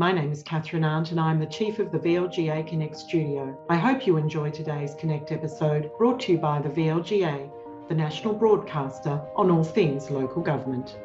My name is Kathryn Arndt and I'm the Chief of the VLGA Connect studio. I hope you enjoy today's Connect episode brought to you by the VLGA, the national broadcaster on all things local government.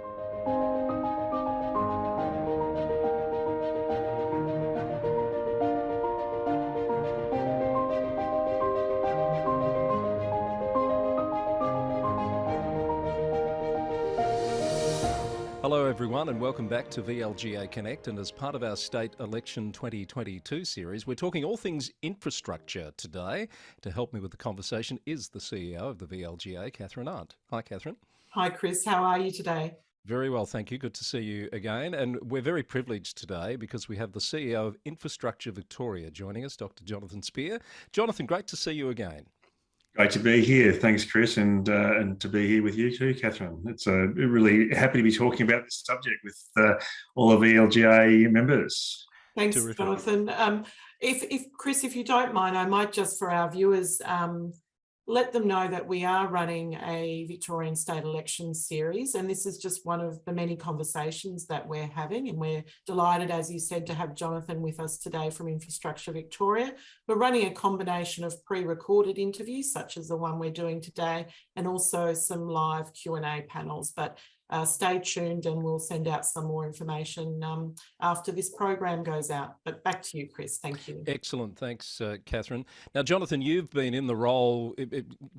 Hello everyone and welcome back to VLGA Connect, and as part of our State Election 2022 series, we're talking all things infrastructure today. To help me with the conversation is the CEO of the VLGA, Kathryn Arndt. Hi Kathryn. Hi Chris, how are you today? Very well, thank you. Good to see you again. And we're very privileged today because we have the CEO of Infrastructure Victoria joining us, Dr. Jonathan Spear. Jonathan, great to see you again. Great to be here. Thanks, Chris, and to be here with you too, Kathryn. It's really happy to be talking about this subject with all of VLGA members. Thanks, Terrific. Jonathan. If Chris, if you don't mind, I might just for our viewers let them know that we are running a Victorian state election series, and this is just one of the many conversations that we're having, and we're delighted, as you said, to have Jonathan with us today from Infrastructure Victoria. We're running a combination of pre-recorded interviews, such as the one we're doing today, and also some live Q&A panels, but stay tuned and we'll send out some more information after this program goes out. But back to you, Chris. Thank you. Excellent. Thanks, Kathryn. Now, Jonathan, you've been in the role,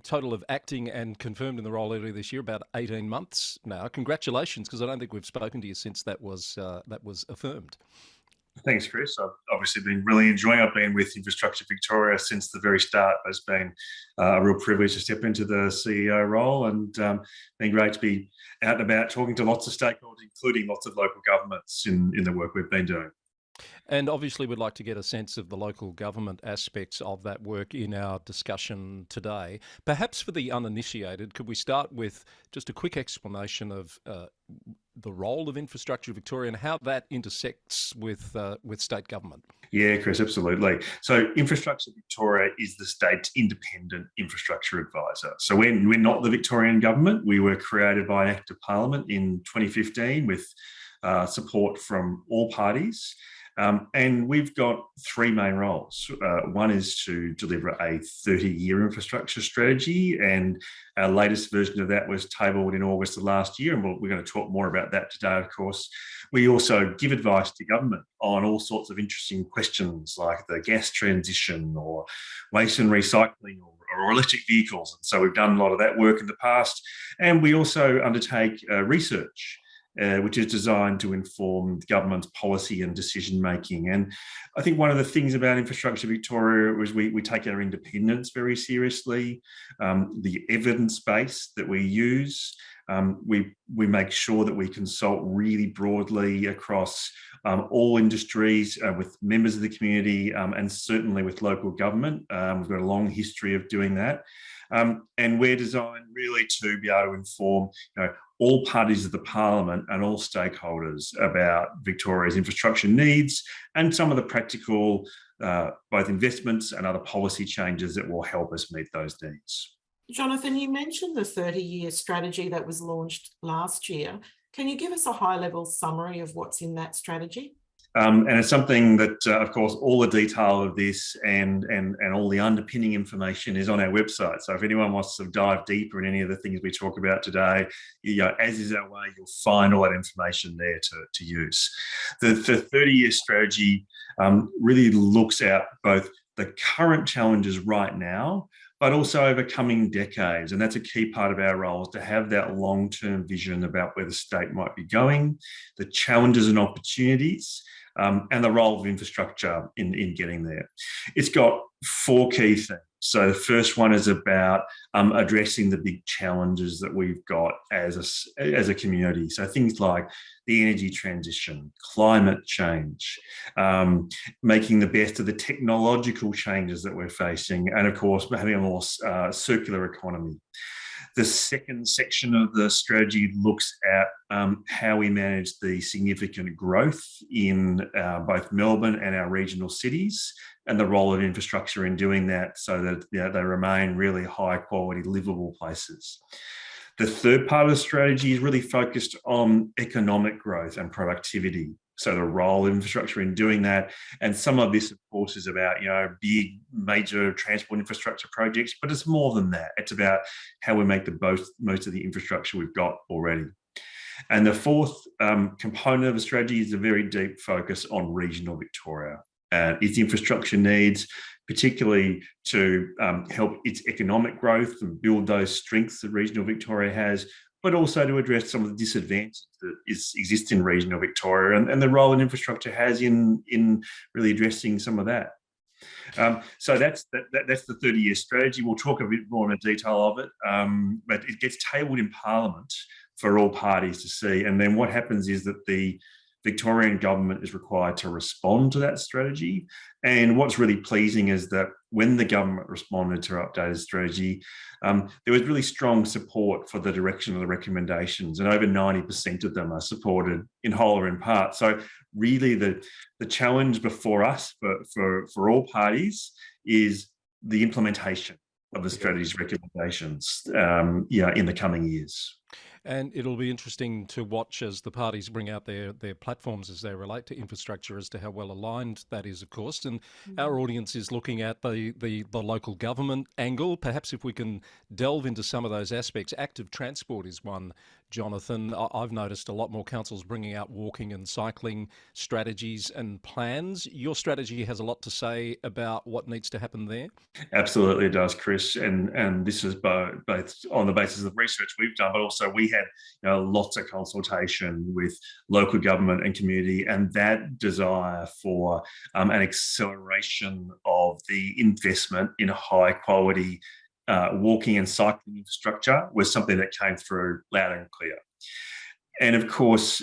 total of acting and confirmed in the role earlier this year, about 18 months now. Congratulations, because I don't think we've spoken to you since that was affirmed. Thanks, Chris. I've obviously been really enjoying. I've been with Infrastructure Victoria since the very start. It's been a real privilege to step into the CEO role, and been great to be out and about talking to lots of stakeholders, including lots of local governments in the work we've been doing. And obviously we'd like to get a sense of the local government aspects of that work in our discussion today. Perhaps for the uninitiated, could we start with just a quick explanation of the role of Infrastructure Victoria and how that intersects with state government? Yeah, Chris, absolutely. So Infrastructure Victoria is the state's independent infrastructure advisor. So we're not the Victorian government. We were created by an Act of Parliament in 2015 with support from all parties. And we've got three main roles. One is to deliver a 30-year infrastructure strategy, and our latest version of that was tabled in August of last year, and we're going to talk more about that today, of course. We also give advice to government on all sorts of interesting questions like the gas transition or waste and recycling or electric vehicles. And so we've done a lot of that work in the past. And we also undertake research, which is designed to inform government's policy and decision making. And I think one of the things about Infrastructure Victoria was we take our independence very seriously. The evidence base that we use, we make sure that we consult really broadly across all industries, with members of the community, and certainly with local government. We've got a long history of doing that. And we're designed really to be able to inform all parties of the Parliament and all stakeholders about Victoria's infrastructure needs and some of the practical both investments and other policy changes that will help us meet those needs. Jonathan, you mentioned the 30-year strategy that was launched last year. Can you give us a high-level summary of what's in that strategy? And it's something that, of course, all the detail of this and all the underpinning information is on our website. So if anyone wants to dive deeper in any of the things we talk about today, as is our way, you'll find all that information there to use. The 30-year strategy really looks at both the current challenges right now, but also over coming decades. And that's a key part of our role, is to have that long-term vision about where the state might be going, the challenges and opportunities, and the role of infrastructure in getting there. It's got four key things. So the first one is about addressing the big challenges that we've got as a community. So things like the energy transition, climate change, making the best of the technological changes that we're facing, and of course, having a more circular economy. The second section of the strategy looks at how we manage the significant growth in both Melbourne and our regional cities, and the role of infrastructure in doing that so that they remain really high quality, livable places. The third part of the strategy is really focused on economic growth and productivity. So the role of infrastructure in doing that, and some of this, of course, is about big major transport infrastructure projects, but it's more than that. It's about how we make the most of the infrastructure we've got already. And the fourth component of the strategy is a very deep focus on regional Victoria. Its infrastructure needs, particularly to help its economic growth and build those strengths that regional Victoria has, but also to address some of the disadvantages that exist in regional Victoria and the role that infrastructure has in really addressing some of that. So that's the 30-year strategy. We'll talk a bit more in detail of it, but it gets tabled in Parliament for all parties to see. And then what happens is that the Victorian government is required to respond to that strategy. And what's really pleasing is that when the government responded to our updated strategy, there was really strong support for the direction of the recommendations, and over 90% of them are supported in whole or in part. So really the challenge before us for all parties is the implementation of the strategy's recommendations in the coming years. And it'll be interesting to watch as the parties bring out their platforms as they relate to infrastructure, as to how well aligned that is, of course. And our audience is looking at the local government angle. Perhaps if we can delve into some of those aspects. Active transport is one, Jonathan. I've noticed a lot more councils bringing out walking and cycling strategies and plans. Your strategy has a lot to say about what needs to happen there. Absolutely, it does, Chris. And this is both on the basis of research we've done, but also we had lots of consultation with local government and community, and that desire for an acceleration of the investment in high quality walking and cycling infrastructure was something that came through loud and clear. And of course,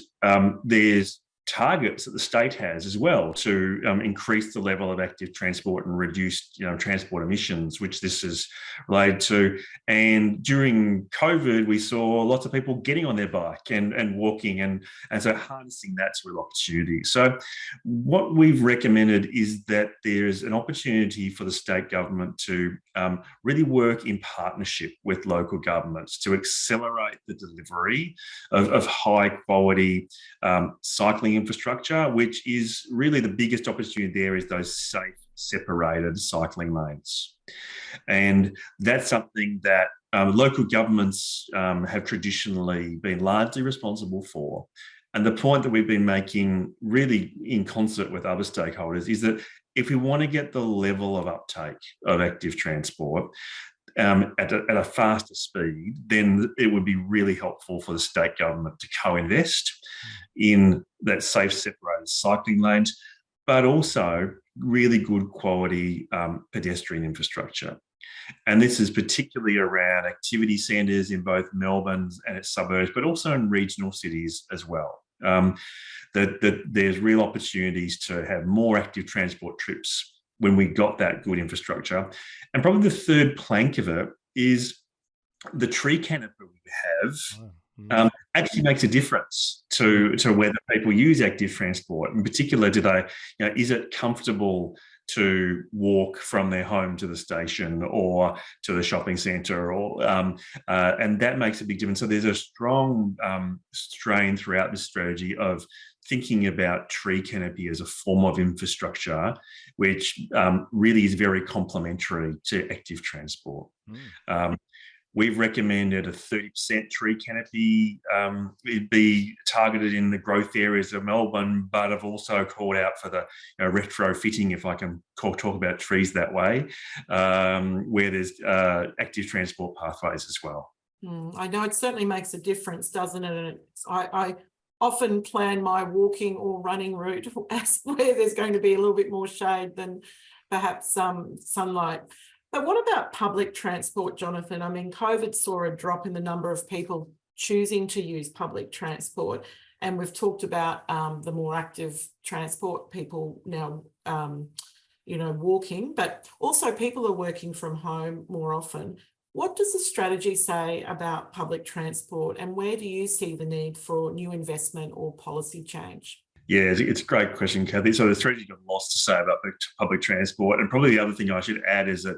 there's targets that the state has as well to increase the level of active transport and reduce transport emissions, which this is related to. And during COVID, we saw lots of people getting on their bike and walking, and so harnessing that's a real opportunity. So what we've recommended is that there's an opportunity for the state government to really work in partnership with local governments to accelerate the delivery of high quality cycling infrastructure, which is really the biggest opportunity there is those safe, separated cycling lanes. And that's something that local governments have traditionally been largely responsible for. And the point that we've been making really in concert with other stakeholders is that if we want to get the level of uptake of active transport at a faster speed, then it would be really helpful for the state government to co-invest in that safe separated cycling lanes, but also really good quality pedestrian infrastructure. And this is particularly around activity centres in both Melbourne and its suburbs, but also in regional cities as well. That there's real opportunities to have more active transport trips when we got that good infrastructure. And probably the third plank of it is the tree canopy we have actually makes a difference to whether people use active transport. In particular, do they, is it comfortable to walk from their home to the station or to the shopping centre, and that makes a big difference. So there's a strong strain throughout this strategy of thinking about tree canopy as a form of infrastructure, which really is very complementary to active transport. We've recommended a 30% tree canopy be targeted in the growth areas of Melbourne, but I've also called out for the retrofitting, if I can talk about trees that way, where there's active transport pathways as well. I know it certainly makes a difference, doesn't it? And I often plan my walking or running route as where there's going to be a little bit more shade than perhaps sunlight. But what about public transport, Jonathan? I mean, COVID saw a drop in the number of people choosing to use public transport. And we've talked about the more active transport, people now, walking, but also people are working from home more often. What does the strategy say about public transport, and where do you see the need for new investment or policy change? Yeah, it's a great question, Kathy. So the strategy got lots to say about public transport. And probably the other thing I should add is that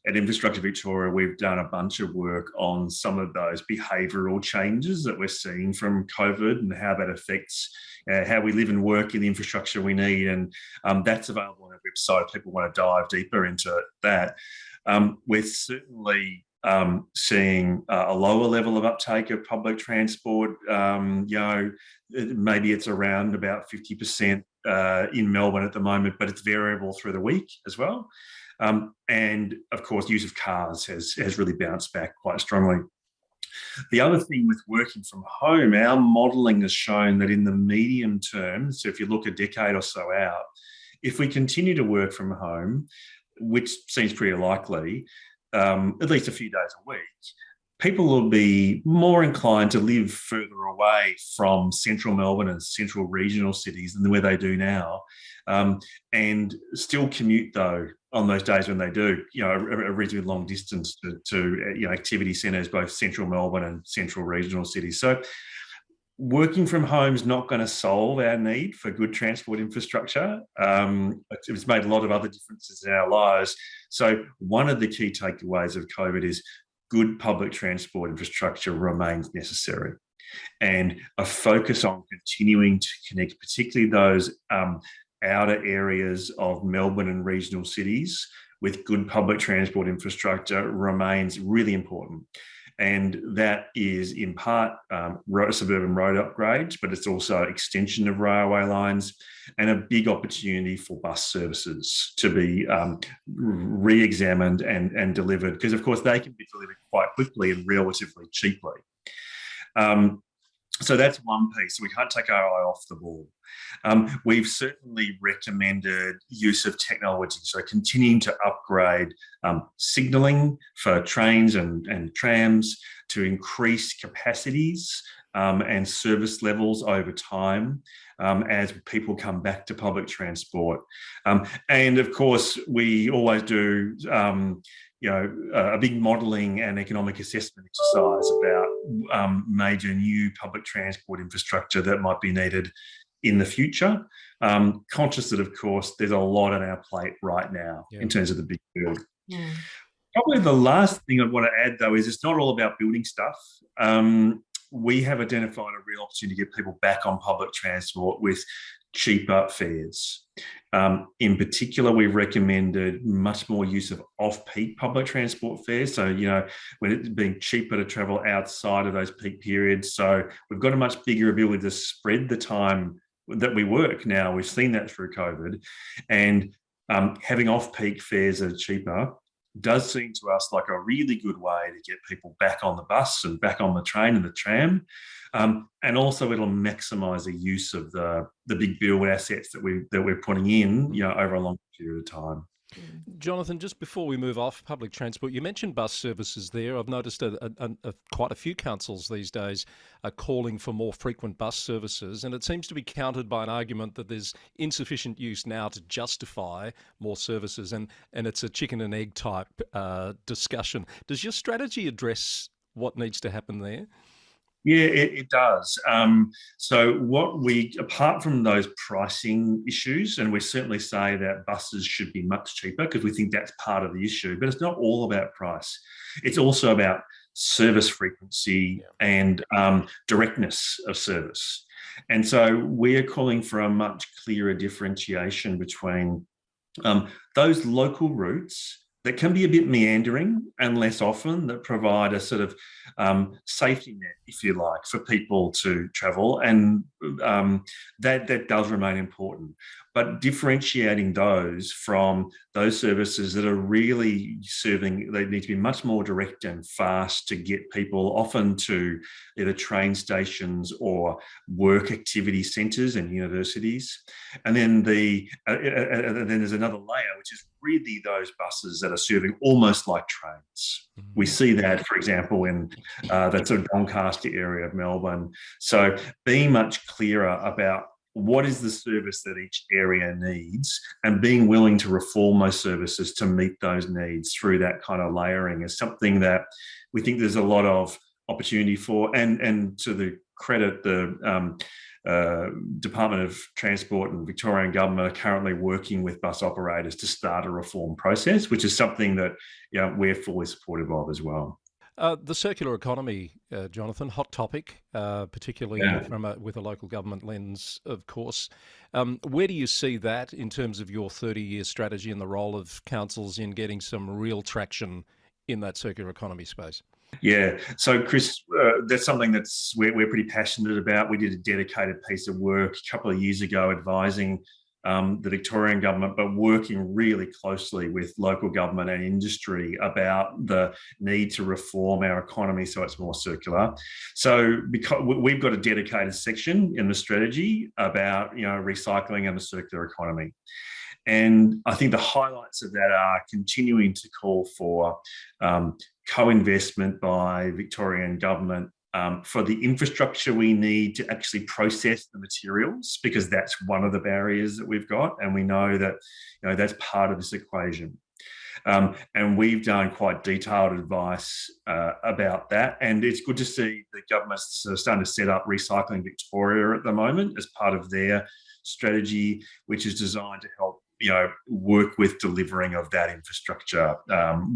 at Infrastructure Victoria, we've done a bunch of work on some of those behavioural changes that we're seeing from COVID and how that affects how we live and work in the infrastructure we need. And that's available on our website if people want to dive deeper into that. We're certainly seeing a lower level of uptake of public transport. Maybe it's around about 50% in Melbourne at the moment, but it's variable through the week as well. And of course, use of cars has really bounced back quite strongly. The other thing with working from home, our modelling has shown that in the medium term, so if you look a decade or so out, if we continue to work from home, which seems pretty likely, at least a few days a week, people will be more inclined to live further away from central Melbourne and central regional cities than where they do now, and still commute though on those days when they do, a reasonably long distance to activity centres, both central Melbourne and central regional cities. So working from home is not going to solve our need for good transport infrastructure. It's made a lot of other differences in our lives. So one of the key takeaways of COVID is good public transport infrastructure remains necessary, and a focus on continuing to connect, particularly those outer areas of Melbourne and regional cities with good public transport infrastructure remains really important. And that is in part suburban road upgrades, but it's also extension of railway lines and a big opportunity for bus services to be re-examined and delivered, because of course they can be delivered quite quickly and relatively cheaply. So that's one piece. We can't take our eye off the ball. We've certainly recommended use of technology, so continuing to upgrade signalling for trains and trams to increase capacities and service levels over time as people come back to public transport. And of course, we always do a big modelling and economic assessment exercise about major new public transport infrastructure that might be needed in the future. Conscious that, of course, there's a lot on our plate right now in terms of the big build. Yeah. Probably the last thing I want to add, though, is it's not all about building stuff. We have identified a real opportunity to get people back on public transport with cheaper fares. In particular, we've recommended much more use of off-peak public transport fares. So, when it's being cheaper to travel outside of those peak periods. So we've got a much bigger ability to spread the time that we work now. We've seen that through COVID. And having off-peak fares that are cheaper does seem to us like a really good way to get people back on the bus and back on the train and the tram. And also it'll maximise the use of the big build assets that we're putting in, over a long period of time. Jonathan, just before we move off public transport, you mentioned bus services there. I've noticed quite a few councils these days are calling for more frequent bus services, and it seems to be countered by an argument that there's insufficient use now to justify more services, and it's a chicken and egg type discussion. Does your strategy address what needs to happen there? Yeah, it does. So apart from those pricing issues, and we certainly say that buses should be much cheaper because we think that's part of the issue, but it's not all about price. It's also about service frequency and directness of service. And so we are calling for a much clearer differentiation between those local routes that can be a bit meandering and less often, that provide a sort of safety net, if you like, for people to travel. And that does remain important. But differentiating those from those services that are really serving, they need to be much more direct and fast to get people often to either train stations or work activity centres and universities. And then then there's another layer, which is really those buses that are serving almost like trains. Mm-hmm. We see that, for example, in that sort of Doncaster area of Melbourne. So being much clearer about what is the service that each area needs, and being willing to reform those services to meet those needs through that kind of layering is something that we think there's a lot of opportunity for. And to the credit the Department of Transport and Victorian Government are currently working with bus operators to start a reform process, which is something that we're fully supportive of as well. The circular economy, Jonathan, hot topic, particularly with a local government lens, of course. Where do you see that in terms of your 30-year strategy and the role of councils in getting some real traction in that circular economy space? Yeah, so Chris, that's something we're pretty passionate about. We did a dedicated piece of work a couple of years ago advising the Victorian government, but working really closely with local government and industry about the need to reform our economy so it's more circular. So because we've got a dedicated section in the strategy about recycling and the circular economy. And I think the highlights of that are continuing to call for co-investment by Victorian government for the infrastructure we need to actually process the materials, because that's one of the barriers that we've got. And we know that that's part of this equation. And we've done quite detailed advice about that. And it's good to see the government's starting to set up Recycling Victoria at the moment as part of their strategy, which is designed to help work with delivering of that infrastructure,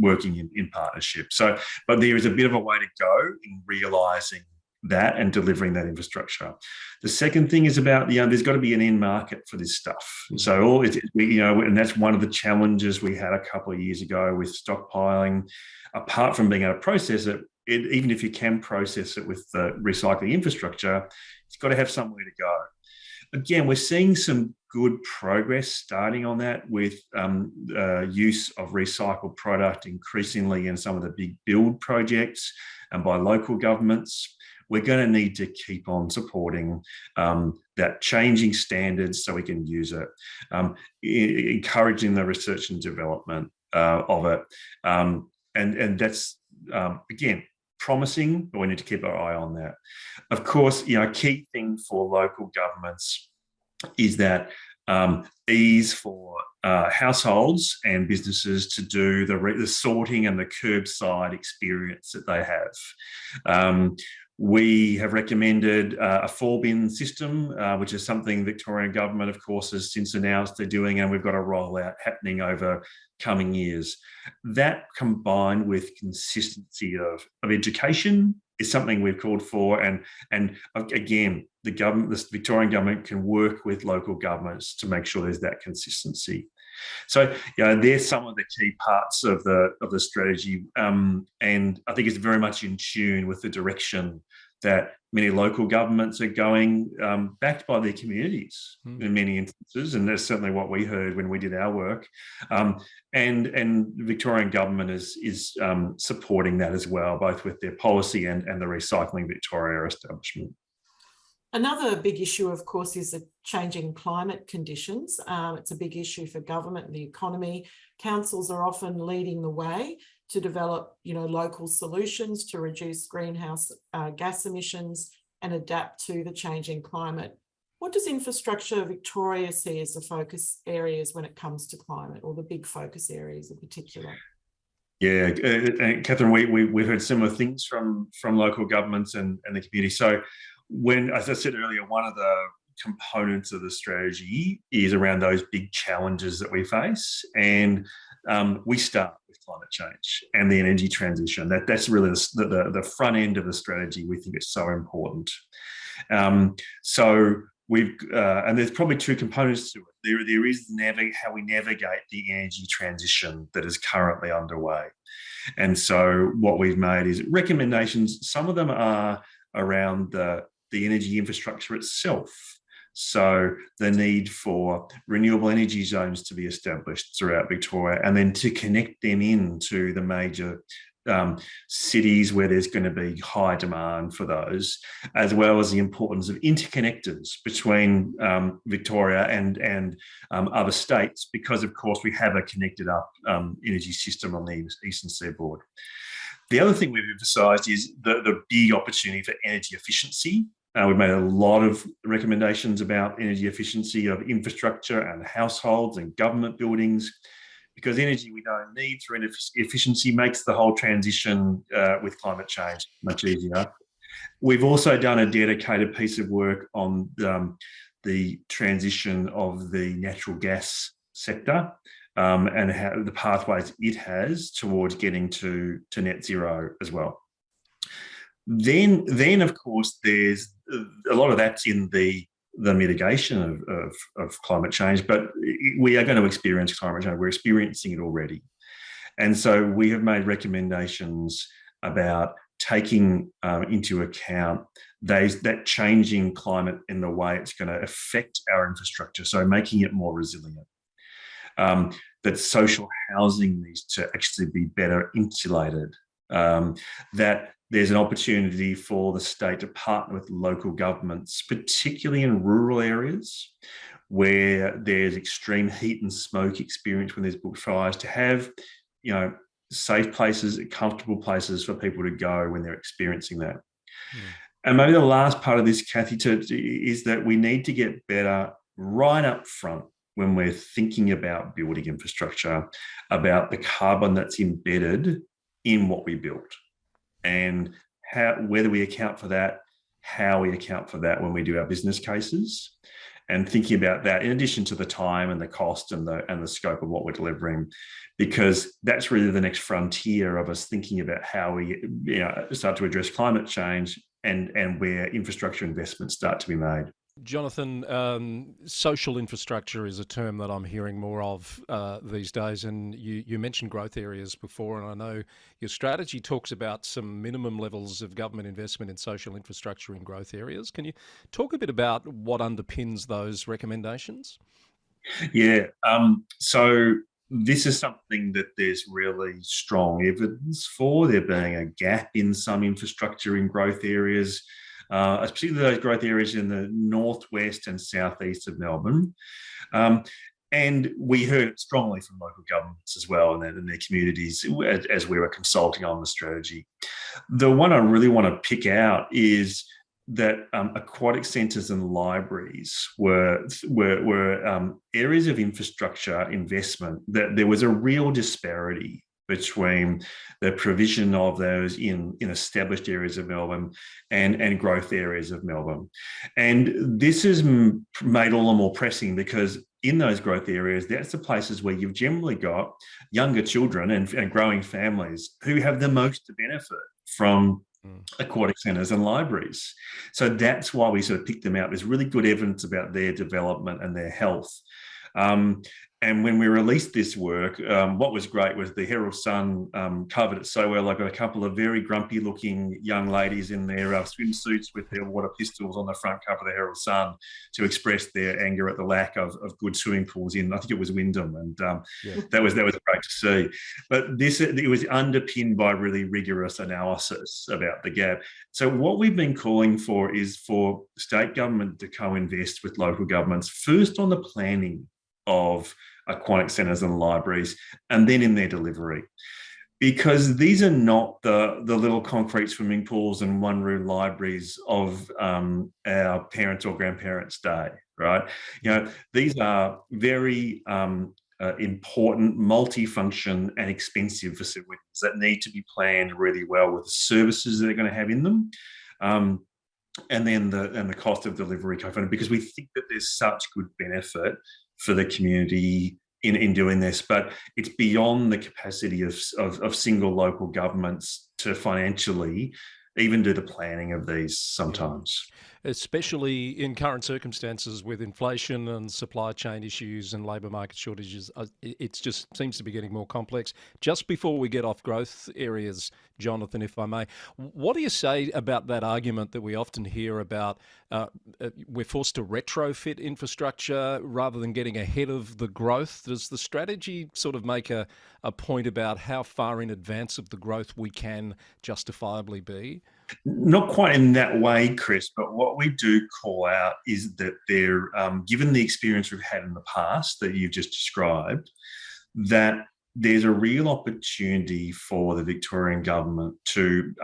working in partnership. So, but there is a bit of a way to go in realising that and delivering that infrastructure. The second thing is about there's got to be an end market for this stuff. So and that's one of the challenges we had a couple of years ago with stockpiling. Apart from being able to process it, even if you can process it with the recycling infrastructure, it's got to have somewhere to go. Again, we're seeing some good progress starting on that with use of recycled product increasingly in some of the big build projects and by local governments. We're going to need to keep on supporting that changing standards so we can use it, encouraging the research and development of it. And that's, again, promising, but we need to keep our eye on that. Of course, a key thing for local governments is that ease for households and businesses to do the sorting and the curbside experience that they have. We have recommended a 4-bin system, which is something Victorian government, of course, has since announced they're doing, and we've got a rollout happening over coming years. That combined with consistency of education is something we've called for, and again, the Victorian government can work with local governments to make sure there's that consistency. So, there's some of the key parts of the strategy, and I think it's very much in tune with the direction that many local governments are going, backed by their communities in many instances, and that's certainly what we heard when we did our work. And the Victorian government is supporting that as well, both with their policy and the Recycling Victoria establishment. Another big issue, of course, is the changing climate conditions. It's a big issue for government and the economy. Councils are often leading the way to develop, local solutions to reduce greenhouse gas emissions and adapt to the changing climate. What does Infrastructure Victoria see as the focus areas when it comes to climate, or the big focus areas in particular? Yeah, and Kathryn, we've heard similar things from local governments and the community. So, as I said earlier, one of the components of the strategy is around those big challenges that we face, and we start with climate change and the energy transition. That's really the front end of the strategy. We think it's so important. So and there's probably two components to it. There is how we navigate the energy transition that is currently underway, and so what we've made is recommendations. Some of them are around the energy infrastructure itself. So the need for renewable energy zones to be established throughout Victoria, and then to connect them into the major cities where there's going to be high demand for those, as well as the importance of interconnectors between Victoria and other states, because of course we have a connected up energy system on the eastern seaboard. The other thing we've emphasised is the big opportunity for energy efficiency. We've made a lot of recommendations about energy efficiency of infrastructure and households and government buildings, because energy we don't need through efficiency makes the whole transition with climate change much easier. We've also done a dedicated piece of work on the transition of the natural gas sector and how the pathways it has towards getting to net zero as well. Then of course, there's a lot of that's in the mitigation of climate change, but we are going to experience climate change. We're experiencing it already. And so we have made recommendations about taking into account that changing climate in the way it's going to affect our infrastructure, so making it more resilient. That social housing needs to actually be better insulated, that there's an opportunity for the state to partner with local governments, particularly in rural areas where there's extreme heat and smoke experience when there's bushfires, to have, safe places, comfortable places for people to go when they're experiencing that. And maybe the last part of this, Kathy, is that we need to get better right up front when we're thinking about building infrastructure, about the carbon that's embedded in what we build, and whether we account for that, how we account for that when we do our business cases, and thinking about that in addition to the time and the cost and the scope of what we're delivering, because that's really the next frontier of us thinking about how we start to address climate change and where infrastructure investments start to be made. Jonathan, social infrastructure is a term that I'm hearing more of these days, and you mentioned growth areas before, and I know your strategy talks about some minimum levels of government investment in social infrastructure in growth areas. Can you talk a bit about what underpins those recommendations? Yeah, so this is something that there's really strong evidence for there being a gap in some infrastructure in growth areas, particularly those growth areas in the northwest and southeast of Melbourne. And we heard it strongly from local governments as well and their communities as we were consulting on the strategy. The one I really want to pick out is that aquatic centres and libraries were areas of infrastructure investment that there was a real disparity between the provision of those in established areas of Melbourne and growth areas of Melbourne. And this is made all the more pressing because in those growth areas, that's the places where you've generally got younger children and growing families who have the most to benefit from aquatic centres and libraries. So that's why we sort of picked them out. There's really good evidence about their development and their health. And when we released this work, what was great was the Herald Sun covered it so well. I got a couple of very grumpy looking young ladies in their swimsuits with their water pistols on the front cover of the Herald Sun to express their anger at the lack of good swimming pools in, I think it was Wyndham. And that was great to see. But it was underpinned by really rigorous analysis about the gap. So what we've been calling for is for state government to co-invest with local governments, first on the planning of aquatic centres and libraries, and then in their delivery. Because these are not the little concrete swimming pools and one-room libraries of our parents' or grandparents' day, right? These are very important, multi-function and expensive facilities that need to be planned really well with the services that they're going to have in them. And then the cost of delivery co-funded, because we think that there's such good benefit for the community in doing this, but it's beyond the capacity of single local governments to financially even do the planning of these sometimes. Especially in current circumstances with inflation and supply chain issues and labour market shortages, it just seems to be getting more complex. Just before we get off growth areas, Jonathan, if I may, what do you say about that argument that we often hear about we're forced to retrofit infrastructure rather than getting ahead of the growth? Does the strategy sort of make a point about how far in advance of the growth we can justifiably be? Not quite in that way, Chris, but what we do call out is that they're, given the experience we've had in the past that you've just described, that there's a real opportunity for the Victorian government to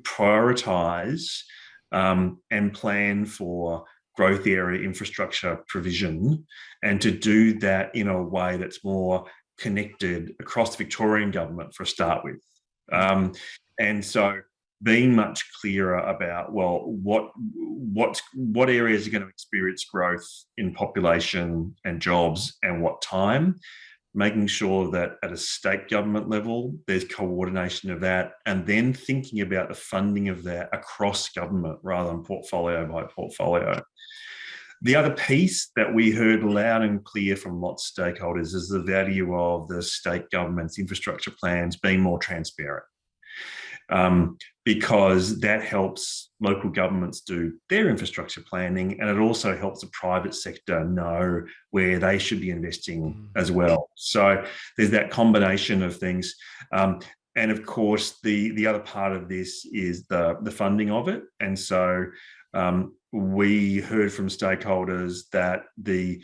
prioritise and plan for growth area infrastructure provision, and to do that in a way that's more connected across the Victorian government for a start with. And so being much clearer about, well, what areas are going to experience growth in population and jobs and what time, making sure that at a state government level, there's coordination of that, and then thinking about the funding of that across government rather than portfolio by portfolio. The other piece that we heard loud and clear from lots of stakeholders is the value of the state government's infrastructure plans being more transparent. Because that helps local governments do their infrastructure planning, and it also helps the private sector know where they should be investing as well. So there's that combination of things. And of course, the other part of this is the funding of it. And so we heard from stakeholders that the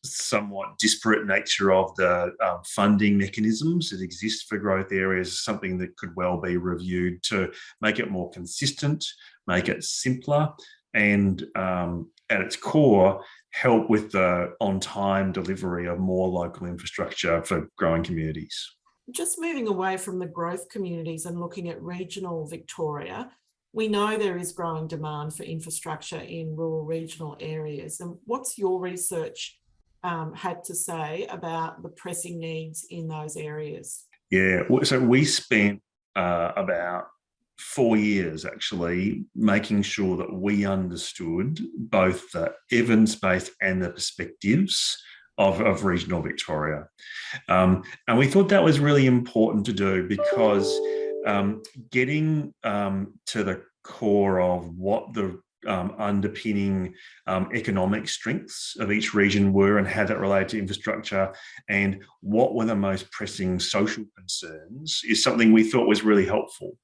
somewhat disparate nature of the funding mechanisms that exist for growth areas is something that could well be reviewed to make it more consistent, make it simpler, and at its core, help with the on-time delivery of more local infrastructure for growing communities. Just moving away from the growth communities and looking at regional Victoria, we know there is growing demand for infrastructure in rural regional areas. And what's your research had to say about the pressing needs in those areas? Yeah, so we spent about 4 years actually making sure that we understood both the evidence-based and the perspectives of regional Victoria. And we thought that was really important to do because getting to the core of what the underpinning economic strengths of each region were and how that related to infrastructure and what were the most pressing social concerns is something we thought was really helpful.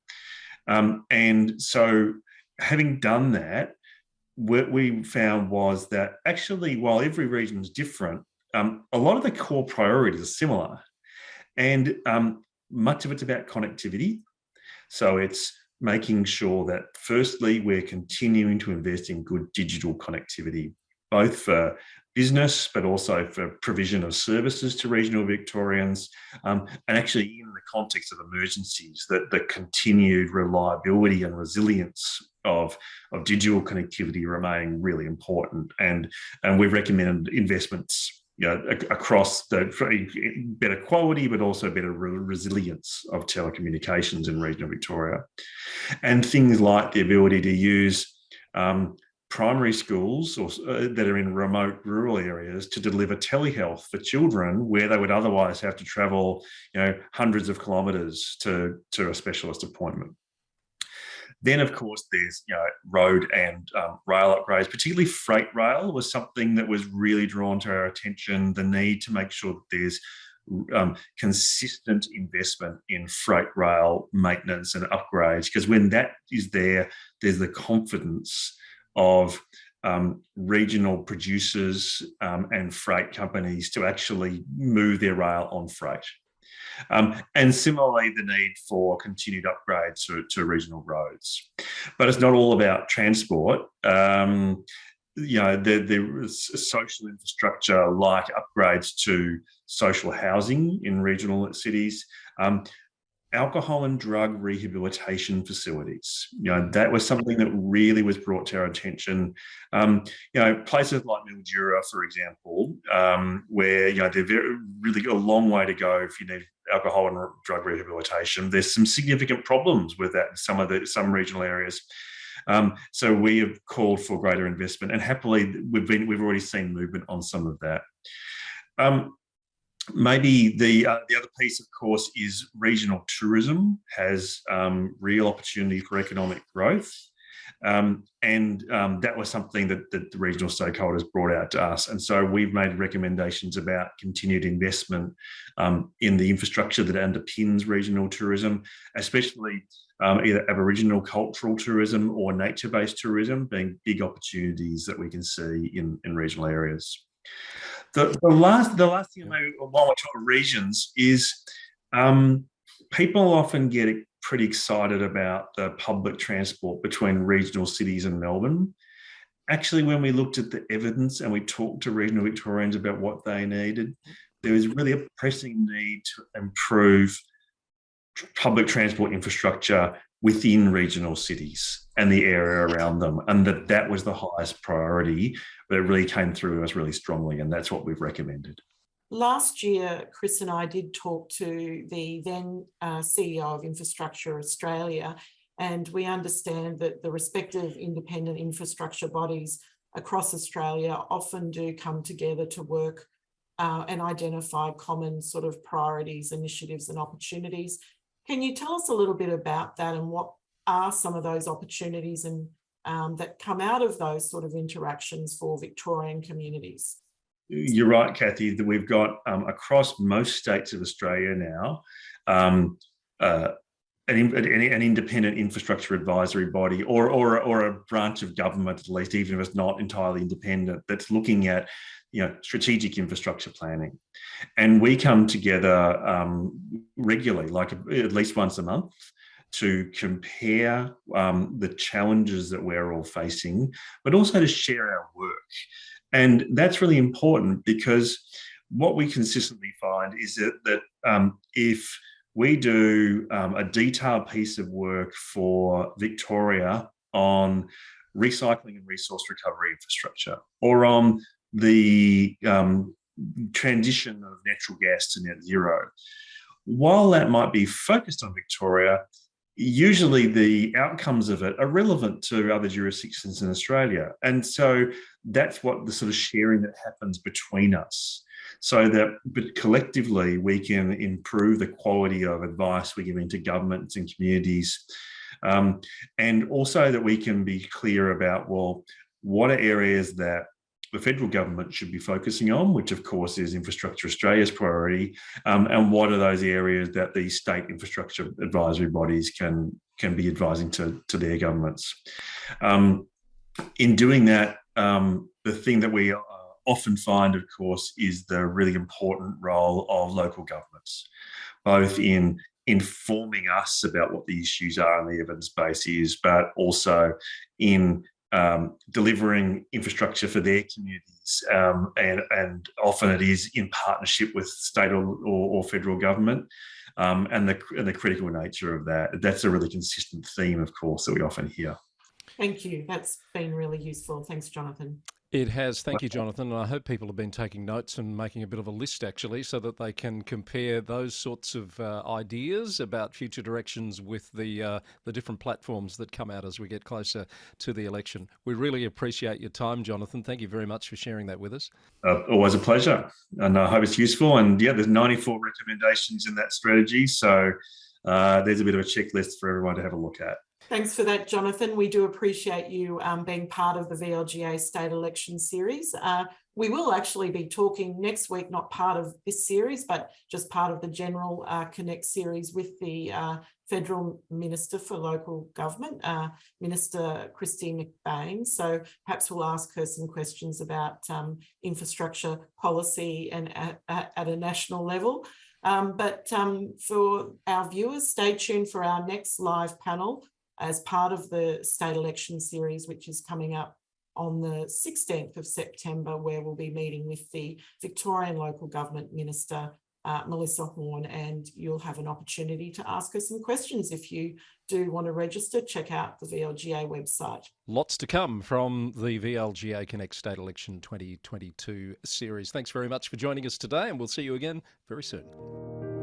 And so having done that, what we found was that actually, while every region is different, a lot of the core priorities are similar. And much of it's about connectivity. So it's making sure that firstly, we're continuing to invest in good digital connectivity, both for business, but also for provision of services to regional Victorians, and actually in the context of emergencies, that the continued reliability and resilience of digital connectivity remain really important. And we've recommended investments across the better quality, but also better resilience of telecommunications in regional Victoria. And things like the ability to use primary schools that are in remote rural areas to deliver telehealth for children where they would otherwise have to travel hundreds of kilometres to a specialist appointment. Then, of course, there's road and rail upgrades, particularly freight rail was something that was really drawn to our attention, the need to make sure that there's consistent investment in freight rail maintenance and upgrades, because when that is there, there's the confidence of regional producers and freight companies to actually move their rail on freight. And similarly, the need for continued upgrades to regional roads. But it's not all about transport. The social infrastructure like upgrades to social housing in regional cities, alcohol and drug rehabilitation facilities. That was something that really was brought to our attention. Places like Mildura, for example, where they're really a long way to go if you need alcohol and drug rehabilitation. There's some significant problems with that in some regional areas. So we have called for greater investment, and happily we've already seen movement on some of that. Maybe the other piece, of course, is regional tourism has real opportunity for economic growth. And that was something that the regional stakeholders brought out to us. And so we've made recommendations about continued investment in the infrastructure that underpins regional tourism, especially either Aboriginal cultural tourism or nature-based tourism being big opportunities that we can see in regional areas. The last thing maybe while we talk regions is people often get pretty excited about the public transport between regional cities and Melbourne. Actually, when we looked at the evidence and we talked to regional Victorians about what they needed, there was really a pressing need to improve public transport infrastructure within regional cities and the area around them, and that was the highest priority. But it really came through us really strongly, and that's what we've recommended. Last year, Chris and I did talk to the then CEO of Infrastructure Australia, and we understand that the respective independent infrastructure bodies across Australia often do come together to work and identify common sort of priorities, initiatives and opportunities. Can you tell us a little bit about that, and what are some of those opportunities and that come out of those sort of interactions for Victorian communities? You're right, Kathy, that we've got across most states of Australia now an independent infrastructure advisory body or a branch of government, at least, even if it's not entirely independent, that's looking at strategic infrastructure planning. And we come together regularly, like at least once a month, to compare the challenges that we're all facing, but also to share our work. And that's really important, because what we consistently find is that if we do a detailed piece of work for Victoria on recycling and resource recovery infrastructure, or on the transition of natural gas to net zero, while that might be focused on Victoria, usually the outcomes of it are relevant to other jurisdictions in Australia. And so that's what the sort of sharing that happens between us, so that but collectively we can improve the quality of advice we're giving to governments and communities. And also that we can be clear about, well, what are areas that the federal government should be focusing on, which of course is Infrastructure Australia's priority, and what are those areas that the state infrastructure advisory bodies can be advising to their governments. In doing that, the thing that we often find, of course, is the really important role of local governments, both in informing us about what the issues are and the evidence base is, but also in delivering infrastructure for their communities, and often it is in partnership with state or federal government, and the critical nature of that. That's a really consistent theme, of course, that we often hear. Thank you. That's been really useful. Thanks, Jonathan. It has. Thank you, Jonathan. And I hope people have been taking notes and making a bit of a list, actually, so that they can compare those sorts of ideas about future directions with the different platforms that come out as we get closer to the election. We really appreciate your time, Jonathan. Thank you very much for sharing that with us. Always a pleasure. And I hope it's useful. And yeah, there's 94 recommendations in that strategy. So there's a bit of a checklist for everyone to have a look at. Thanks for that, Jonathan. We do appreciate you being part of the VLGA State Election Series. We will actually be talking next week, not part of this series, but just part of the general Connect series with the Federal Minister for Local Government, Minister Christine McBain. So perhaps we'll ask her some questions about infrastructure policy and at a national level. But for our viewers, stay tuned for our next live panel as part of the state election series, which is coming up on the 16th of September, where we'll be meeting with the Victorian Local Government Minister, Melissa Horne, and you'll have an opportunity to ask her some questions. If you do want to register, check out the VLGA website. Lots to come from the VLGA Connect State Election 2022 series. Thanks very much for joining us today, and we'll see you again very soon.